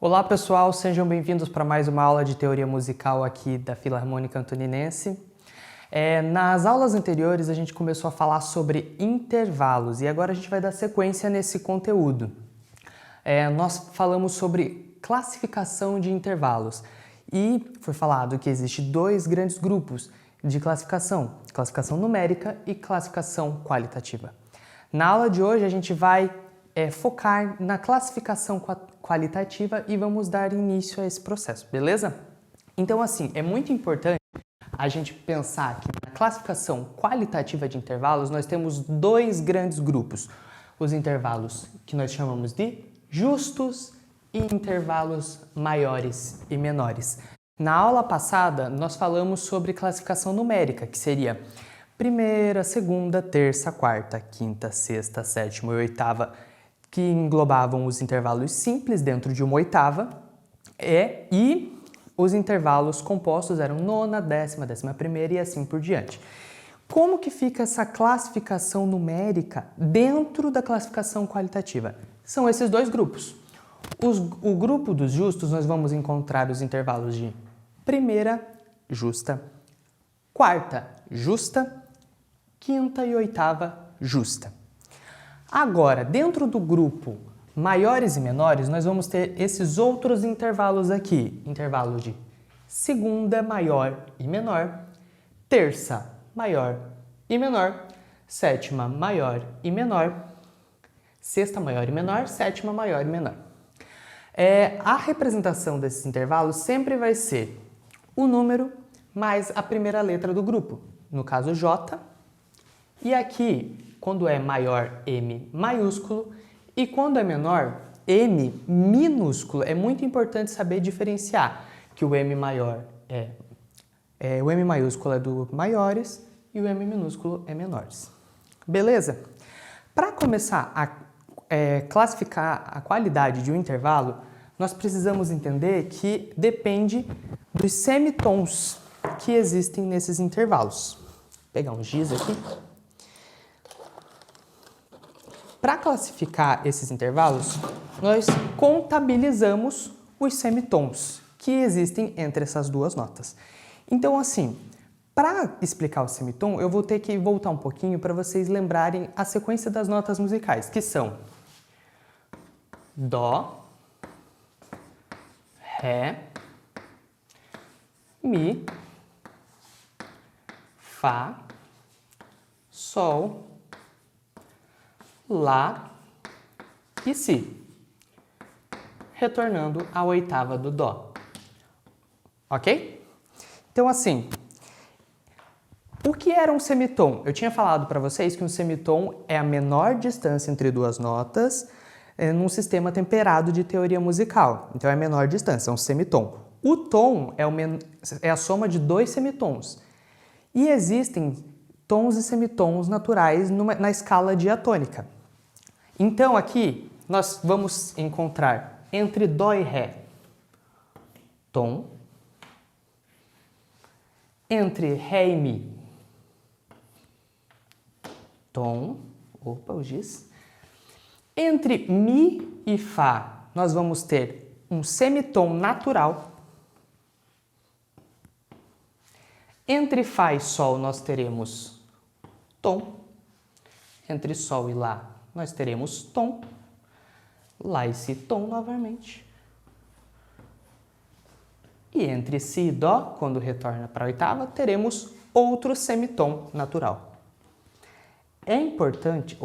Olá pessoal, sejam bem-vindos para mais uma aula de teoria musical aqui da Filarmônica Antoninense. Nas aulas anteriores a gente começou a falar sobre intervalos e agora a gente vai dar sequência nesse conteúdo. Nós falamos sobre classificação de intervalos e foi falado que existem dois grandes grupos de classificação, classificação numérica e classificação qualitativa. Na aula de hoje a gente vai focar na classificação qualitativa e vamos dar início a esse processo, beleza? Então, assim, é muito importante a gente pensar que na classificação qualitativa de intervalos nós temos dois grandes grupos. Os intervalos que nós chamamos de justos e intervalos maiores e menores. Na aula passada, nós falamos sobre classificação numérica, que seria primeira, segunda, terça, quarta, quinta, sexta, sétima e oitava, que englobavam os intervalos simples dentro de uma oitava, e os intervalos compostos eram nona, décima, décima primeira e assim por diante. Como que fica essa classificação numérica dentro da classificação qualitativa? São esses dois grupos. O grupo dos justos, nós vamos encontrar os intervalos de primeira, justa, quarta, justa, quinta e oitava, justa. Agora, dentro do grupo maiores e menores, nós vamos ter esses outros intervalos aqui. Intervalo de segunda, maior e menor, terça, maior e menor, sétima, maior e menor, sexta, maior e menor, sétima, maior e menor. A representação desses intervalos sempre vai ser o número mais a primeira letra do grupo, no caso J, e aqui, quando é maior, M maiúsculo, e quando é menor, M minúsculo. É muito importante saber diferenciar que o M maior o M maiúsculo é do maiores e o M minúsculo é menores. Beleza? Para começar a classificar a qualidade de um intervalo, nós precisamos entender que depende dos semitons que existem nesses intervalos. Vou pegar um giz aqui. Para classificar esses intervalos, nós contabilizamos os semitons que existem entre essas duas notas. Então, assim, para explicar o semitom, eu vou ter que voltar um pouquinho para vocês lembrarem a sequência das notas musicais, que são Dó, Ré, Mi, Fá, Sol, Lá e Si, retornando à oitava do Dó. Ok? Então, assim, o que era um semitom? Eu tinha falado para vocês que um semitom é a menor distância entre duas notas num sistema temperado de teoria musical. Então, é a menor distância, é um semitom. O tom é a soma de dois semitons. E existem tons e semitons naturais na escala diatônica. Então, aqui, nós vamos encontrar entre Dó e Ré, tom. Entre Ré e Mi, tom. Opa, o giz. Entre Mi e Fá, nós vamos ter um semitom natural. Entre Fá e Sol, nós teremos tom. Entre Sol e Lá, nós teremos tom. Lá e Si, tom novamente. E entre Si e Dó, quando retorna para a oitava, teremos outro semitom natural. É importante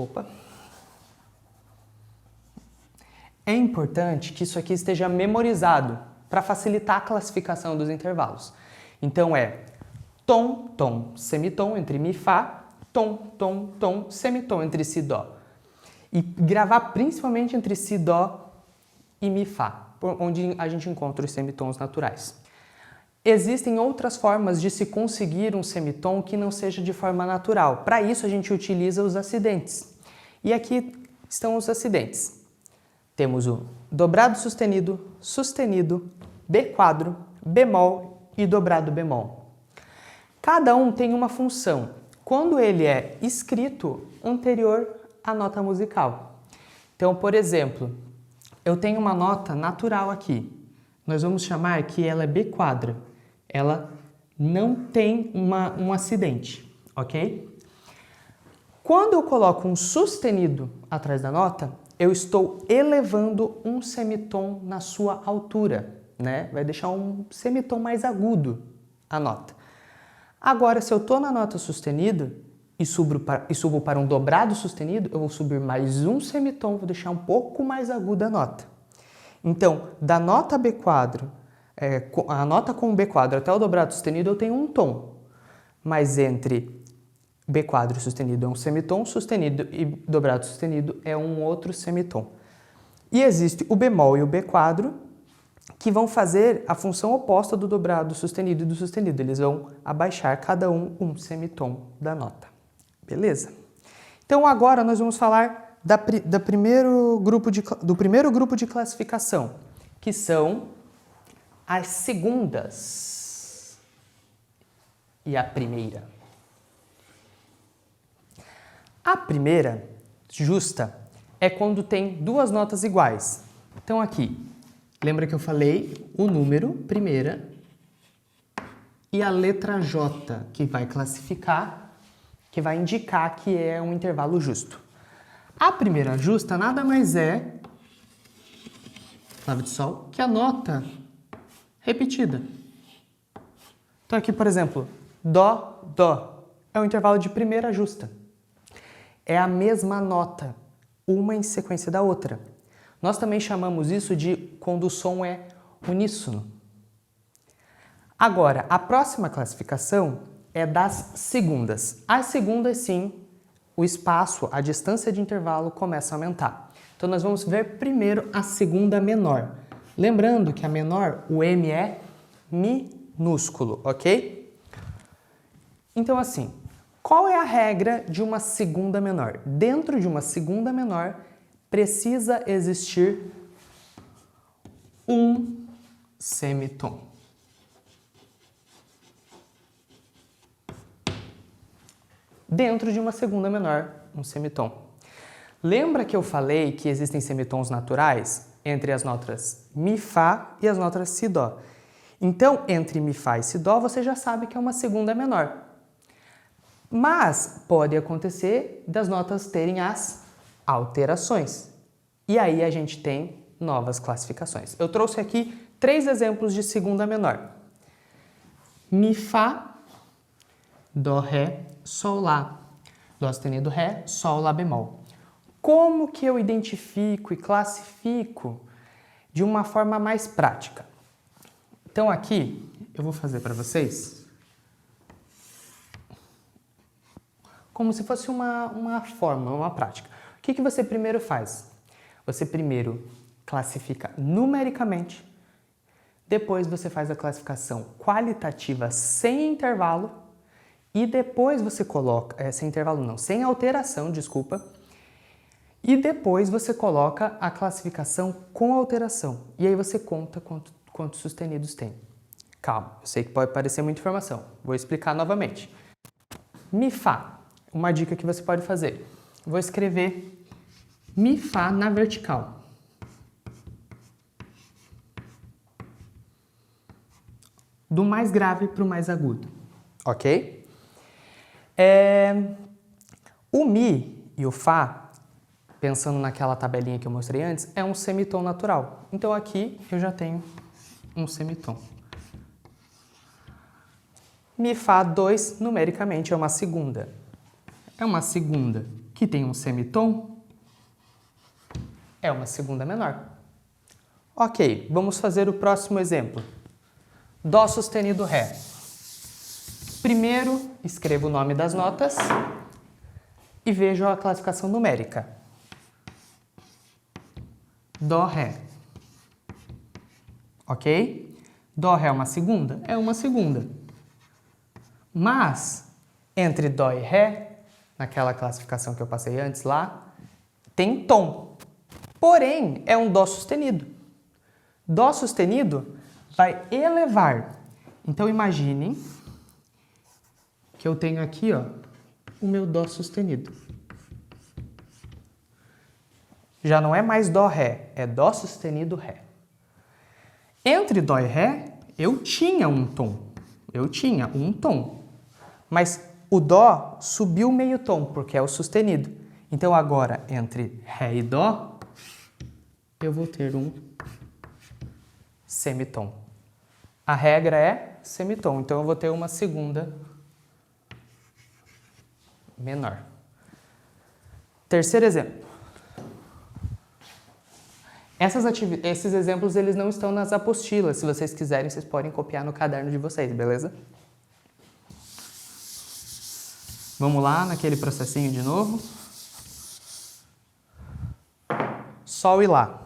que isso aqui esteja memorizado para facilitar a classificação dos intervalos. Então é tom, tom, semitom entre Mi e Fá, tom, tom, tom, semitom entre Si e Dó. E gravar principalmente entre Si, Dó e Mi, Fá, onde a gente encontra os semitons naturais. Existem outras formas de se conseguir um semitom que não seja de forma natural. Para isso, a gente utiliza os acidentes. E aqui estão os acidentes. Temos o dobrado sustenido, sustenido, B quadro, bemol e dobrado bemol. Cada um tem uma função. Quando ele é escrito anterior à nota musical. Então, por exemplo, eu tenho uma nota natural aqui. Nós vamos chamar que ela é B quadra. Ela não tem um acidente, ok? Quando eu coloco um sustenido atrás da nota, eu estou elevando um semitom na sua altura, né? Vai deixar um semitom mais agudo a nota. Agora, se eu estou na nota sustenida e subo para um dobrado sustenido, eu vou subir mais um semitom, vou deixar um pouco mais aguda a nota. Então, da nota B quadro, a nota com B quadro até o dobrado sustenido, eu tenho um tom. Mas entre B quadro sustenido é um semitom, sustenido e dobrado sustenido é um outro semitom. E existe o bemol e o B quadro, que vão fazer a função oposta do dobrado sustenido e do sustenido. Eles vão abaixar cada um semitom da nota. Beleza? Então agora nós vamos falar do primeiro grupo de classificação, que são as segundas e a primeira. A primeira, justa, é quando tem duas notas iguais. Então aqui, lembra que eu falei o número, primeira, e a letra J, que vai classificar, que vai indicar que é um intervalo justo. A primeira justa nada mais é, clave de sol, que a nota repetida. Então aqui, por exemplo, Dó, Dó, é um intervalo de primeira justa. É a mesma nota, uma em sequência da outra. Nós também chamamos isso de quando o som é uníssono. Agora, a próxima classificação é das segundas. As segundas, sim, o espaço, a distância de intervalo começa a aumentar. Então, nós vamos ver primeiro a segunda menor. Lembrando que a menor, o M é minúsculo, ok? Então, assim, qual é a regra de uma segunda menor? Dentro de uma segunda menor, precisa existir um semitom. Dentro de uma segunda menor, um semitom. Lembra que eu falei que existem semitons naturais entre as notas Mi, Fá e as notas Si, Dó? Então, entre Mi, Fá e Si, Dó, você já sabe que é uma segunda menor. Mas pode acontecer das notas terem as alterações. E aí a gente tem novas classificações. Eu trouxe aqui 3 exemplos de segunda menor. Mi, Fá, Dó, Ré, Sol, Lá. Dó sustenido, Ré, Sol, Lá bemol. Como que eu identifico e classifico de uma forma mais prática? Então aqui eu vou fazer para vocês como se fosse uma fórmula, uma prática. O que você primeiro faz? Você primeiro classifica numericamente, depois você faz a classificação qualitativa sem intervalo e depois você coloca, sem intervalo não, sem alteração, desculpa, e depois você coloca a classificação com alteração. E aí você conta quantos sustenidos tem. Calma, eu sei que pode parecer muita informação. Vou explicar novamente. Mi, Fá. Uma dica que você pode fazer. Vou escrever Mi, Fá na vertical. Do mais grave para o mais agudo. Ok? O Mi e o Fá, pensando naquela tabelinha que eu mostrei antes, é um semitom natural. Então aqui eu já tenho um semitom. Mi, Fá 2, numericamente, é uma segunda. É uma segunda que tem um semitom. É uma segunda menor. Ok, vamos fazer o próximo exemplo. Dó sustenido, Ré. Primeiro, escrevo o nome das notas e vejo a classificação numérica. Dó, Ré. Ok? Dó, Ré é uma segunda? É uma segunda. Mas, entre Dó e Ré, naquela classificação que eu passei antes lá, tem tom. Porém, é um Dó sustenido. Dó sustenido vai elevar. Então, imaginem que eu tenho aqui, ó, o meu Dó sustenido. já não é mais dó, ré, é dó sustenido, ré. Entre dó e ré, eu tinha um tom. Mas o dó subiu meio tom, porque é o sustenido. Então agora, entre ré e dó, eu vou ter um semitom. A regra é semitom, então eu vou ter uma segunda menor. Terceiro exemplo. Esses exemplos eles não estão nas apostilas. Se vocês quiserem, vocês podem copiar no caderno de vocês, beleza? Vamos lá naquele processinho de novo. Sol e Lá.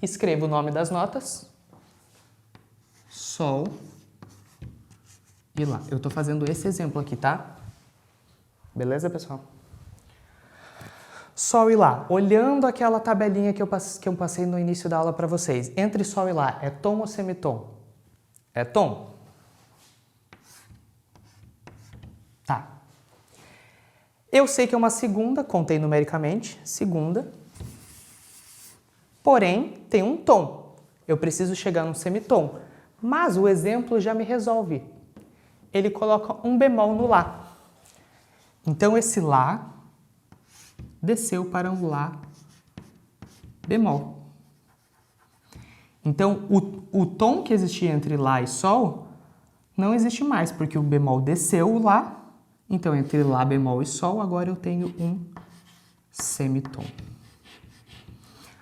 Escrevo o nome das notas. Sol e Lá. Eu estou fazendo esse exemplo aqui, tá? Beleza, pessoal? Sol e Lá. Olhando aquela tabelinha que eu passei no início da aula para vocês. Entre Sol e Lá, é tom ou semitom? É tom. Tá. Eu sei que é uma segunda, contei numericamente, segunda. Porém, tem um tom. Eu preciso chegar num semitom. Mas o exemplo já me resolve. Ele coloca um bemol no Lá. Então, esse Lá desceu para um Lá bemol. Então, o tom que existia entre Lá e Sol não existe mais, porque o bemol desceu o Lá. Então, entre Lá bemol e Sol, agora eu tenho um semitom.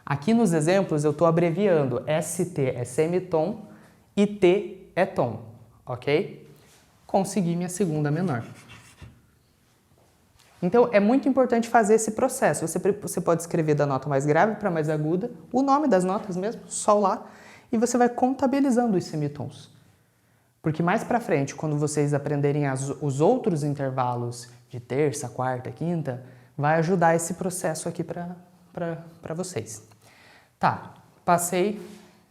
Aqui nos exemplos eu estou abreviando. ST é semitom e T é tom, ok? Consegui minha segunda menor. Então, é muito importante fazer esse processo. Você pode escrever da nota mais grave para mais aguda, o nome das notas mesmo, Sol, Lá, e você vai contabilizando os semitons. Porque mais para frente, quando vocês aprenderem os outros intervalos de terça, quarta, quinta, vai ajudar esse processo aqui para vocês. Tá, passei,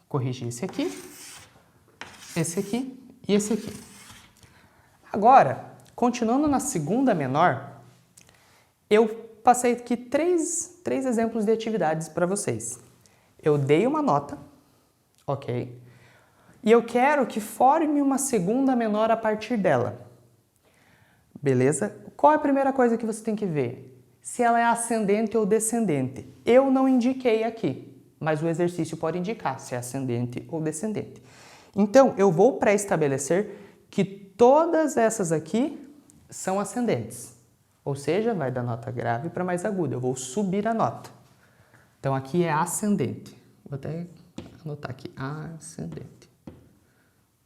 corrigi esse aqui e esse aqui. Agora, continuando na segunda menor, eu passei aqui três exemplos de atividades para vocês. Eu dei uma nota, ok? E eu quero que forme uma segunda menor a partir dela. Beleza? Qual é a primeira coisa que você tem que ver? Se ela é ascendente ou descendente. Eu não indiquei aqui, mas o exercício pode indicar se é ascendente ou descendente. Então, eu vou pré-estabelecer que todas essas aqui são ascendentes. Ou seja, vai da nota grave para mais aguda. Eu vou subir a nota. Então, aqui é ascendente. Vou até anotar aqui. Ascendente.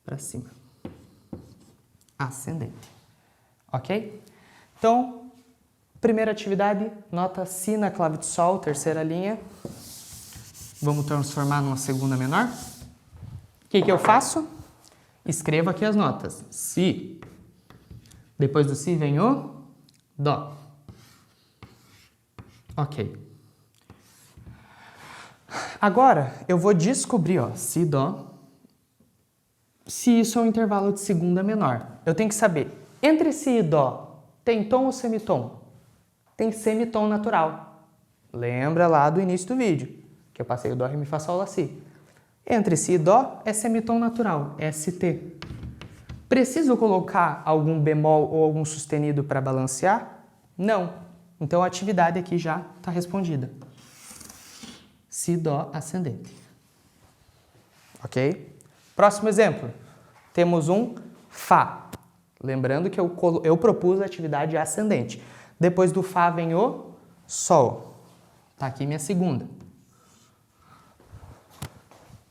Para cima. Ascendente. Ok? Então, primeira atividade, nota Si na clave de Sol, terceira linha. Vamos transformar numa segunda menor. O que eu faço? Escrevo aqui as notas. Si. Depois do Si vem o Dó. Ok. Agora, eu vou descobrir, ó, Si, Dó, se isso é um intervalo de segunda menor. Eu tenho que saber, entre Si e Dó, tem tom ou semitom? Tem semitom natural. Lembra lá do início do vídeo, que eu passei o Dó, Ré, Mi, Fá, Sol, Lá, Si. Entre Si e Dó é semitom natural, ST. Preciso colocar algum bemol ou algum sustenido para balancear? Não. Então a atividade aqui já está respondida. Si, Dó, ascendente. Ok? Próximo exemplo. Temos um Fá. Lembrando que eu propus a atividade ascendente. Depois do Fá vem o Sol. Está aqui minha segunda.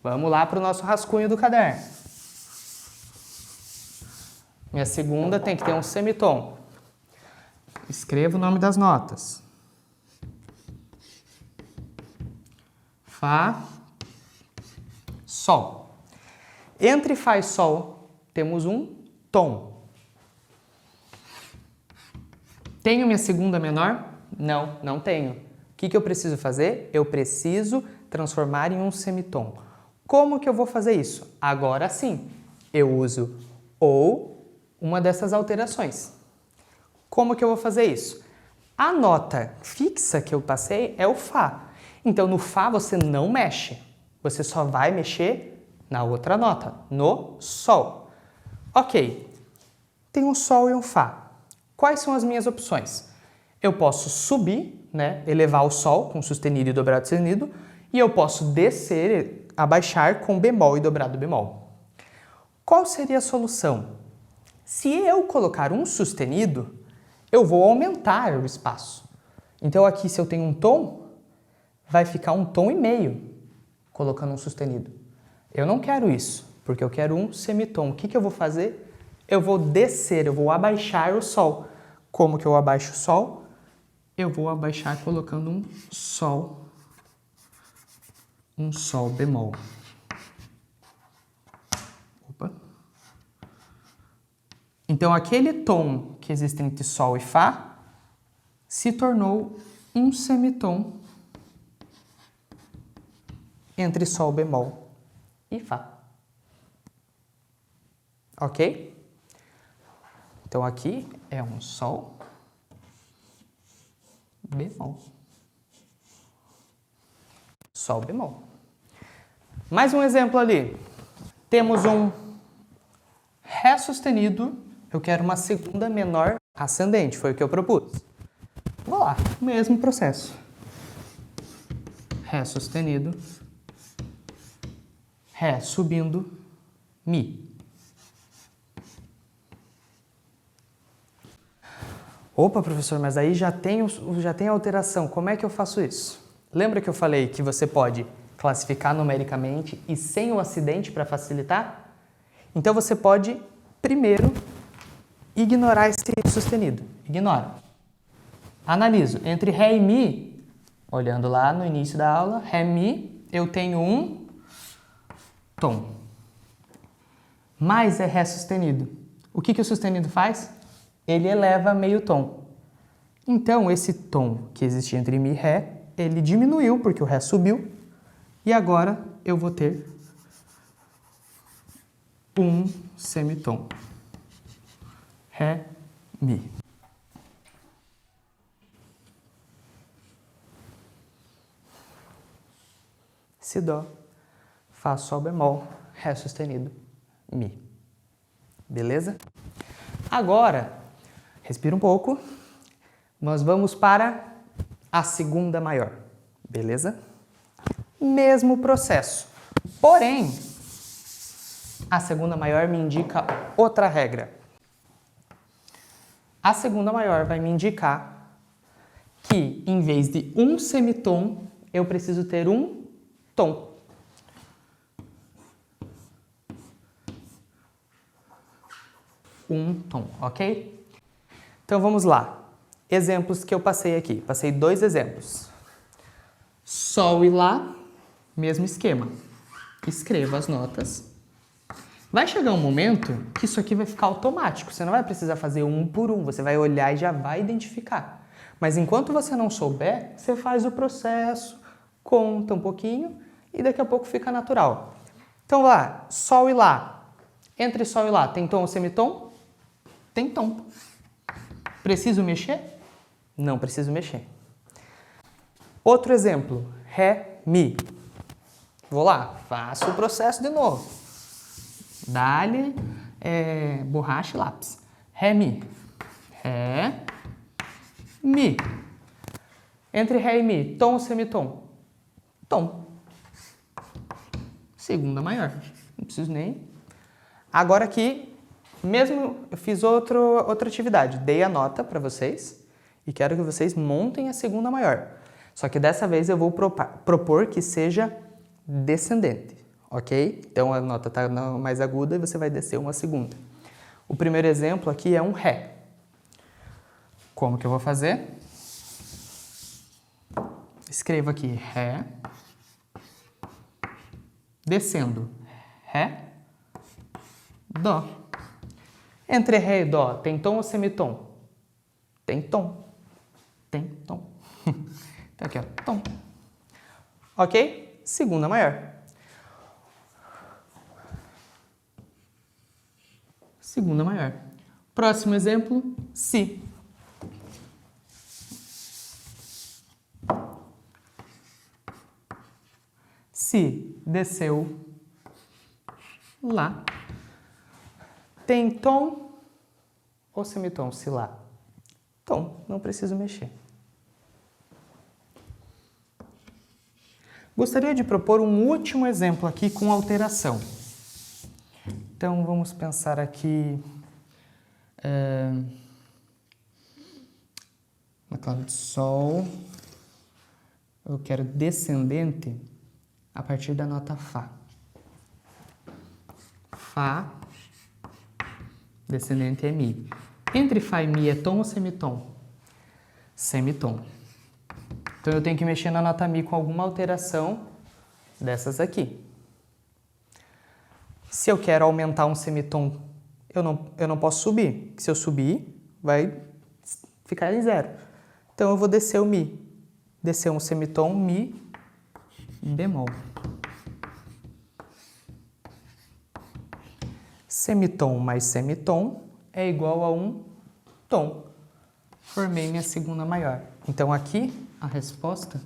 Vamos lá para o nosso rascunho do caderno. Minha segunda tem que ter um semitom. Escrevo o nome das notas. Fá, Sol. Entre Fá e Sol, temos um tom. Tenho minha segunda menor? Não, não tenho. O que eu preciso fazer? Eu preciso transformar em um semitom. Como que eu vou fazer isso? Agora sim, eu uso ou uma dessas alterações. Como que eu vou fazer isso? A nota fixa que eu passei é o Fá. Então, no Fá você não mexe. Você só vai mexer na outra nota, no Sol. Ok, tem um Sol e um Fá. Quais são as minhas opções? Eu posso subir, né, elevar o Sol com sustenido e dobrado sustenido, e eu posso descer, abaixar com bemol e dobrado bemol. Qual seria a solução? Se eu colocar um sustenido, eu vou aumentar o espaço. Então aqui, se eu tenho um tom, vai ficar um tom e meio, colocando um sustenido. Eu não quero isso, porque eu quero um semitom. O que eu vou fazer? Eu vou descer, eu vou abaixar o Sol. Como que eu abaixo o Sol? Eu vou abaixar colocando um Sol bemol. Opa. Então, aquele tom que existe entre Sol e Fá se tornou um semitom entre Sol bemol e Fá. Ok? Então, aqui é um Sol bemol. Sol bemol. Mais um exemplo ali. Temos um Ré sustenido. Eu quero uma segunda menor ascendente. Foi o que eu propus. Vou lá. Mesmo processo. Ré sustenido. Ré subindo. Mi. Opa, professor, mas aí já tem alteração. Como é que eu faço isso? Lembra que eu falei que você pode classificar numericamente e sem o acidente para facilitar? Então você pode, primeiro, ignorar esse sustenido. Ignora. Analiso. Entre Ré e Mi, olhando lá no início da aula, Ré, Mi, eu tenho um tom. Mais é Ré sustenido. O que o sustenido faz? Ele eleva meio tom. Então, esse tom que existia entre Mi e Ré, ele diminuiu porque o Ré subiu. E agora eu vou ter um semitom. Ré, Mi. Si, Dó, Fá, Sol bemol, Ré sustenido, Mi. Beleza? Agora, respira um pouco. Nós vamos para a segunda maior. Beleza? Mesmo processo. Porém, a segunda maior me indica outra regra. A segunda maior vai me indicar que, em vez de um semitom, eu preciso ter um tom. Um tom, ok? Então vamos lá. Exemplos que eu passei aqui. Passei 2 exemplos. Sol e Lá, mesmo esquema. Escreva as notas. Vai chegar um momento que isso aqui vai ficar automático. Você não vai precisar fazer um por um. Você vai olhar e já vai identificar. Mas enquanto você não souber, você faz o processo, conta um pouquinho e daqui a pouco fica natural. Então lá, Sol e Lá. Entre Sol e Lá, tem tom ou semitom? Tem tom. Preciso mexer? Não preciso mexer. Outro exemplo, Ré, Mi. Vou lá, faço o processo de novo. Dá-lhe borracha e lápis. Ré, Mi. Ré, Mi. Entre Ré e Mi, tom ou semitom? Tom. Segunda maior. Não preciso nem... Agora aqui, mesmo eu fiz outra atividade. Dei a nota para vocês e quero que vocês montem a segunda maior. Só que dessa vez eu vou propor que seja descendente, ok? Então a nota está mais aguda e você vai descer uma segunda. O primeiro exemplo aqui é um Ré. Como que eu vou fazer? Escrevo aqui Ré, descendo, Ré, Dó. Entre Ré e Dó, tem tom ou semitom? Tem tom. Tem tom. Então aqui, ó, tom. Ok? Segunda maior. Segunda maior. Próximo exemplo, Si. Si, desceu, Lá. Tem tom ou semitom, Si, Lá? Tom, não preciso mexer. Gostaria de propor um último exemplo aqui com alteração. Então, vamos pensar aqui na clave de Sol. Eu quero descendente a partir da nota Fá. Fá, descendente é Mi. Entre Fá e Mi é tom ou semitom? Semitom. Então, eu tenho que mexer na nota Mi com alguma alteração dessas aqui. Se eu quero aumentar um semitom, eu não posso subir. Se eu subir, vai ficar em zero. Então, eu vou descer o Mi. Descer um semitom, Mi, bemol. Semitom mais semitom é igual a um tom. Formei minha segunda maior. Então, aqui, a resposta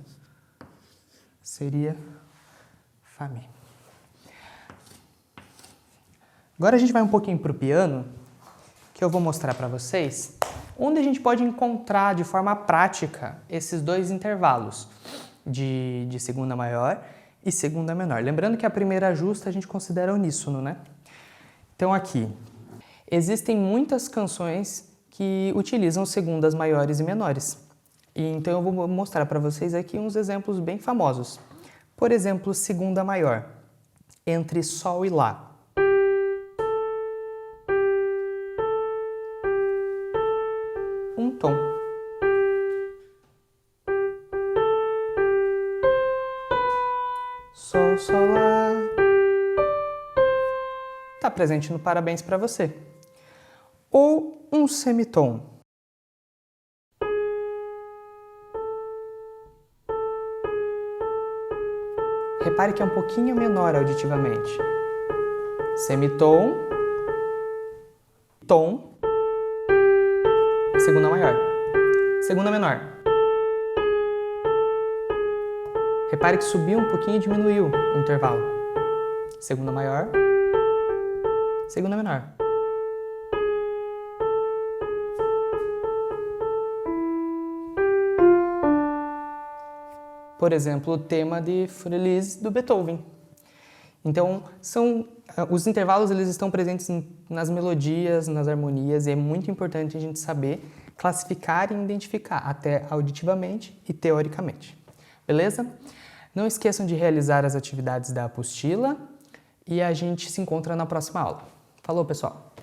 seria Fá Mi. Agora a gente vai um pouquinho para o piano, que eu vou mostrar para vocês, onde a gente pode encontrar de forma prática esses dois intervalos de segunda maior e segunda menor. Lembrando que a primeira justa a gente considera uníssono, né? Então aqui, existem muitas canções que utilizam segundas maiores e menores. Então eu vou mostrar para vocês aqui uns exemplos bem famosos. Por exemplo, segunda maior, entre Sol e Lá. Um tom. Sol, Sol, Lá. Está presente no Parabéns para você. Ou um semitom. Repare que é um pouquinho menor auditivamente. Semitom, tom, segunda maior, segunda menor. Repare que subiu um pouquinho e diminuiu o intervalo. Segunda maior, segunda menor. Por exemplo, o tema de Fur-Elise do Beethoven. Então, os intervalos eles estão presentes nas melodias, nas harmonias, e é muito importante a gente saber classificar e identificar, até auditivamente e teoricamente. Beleza? Não esqueçam de realizar as atividades da apostila e a gente se encontra na próxima aula. Falou, pessoal!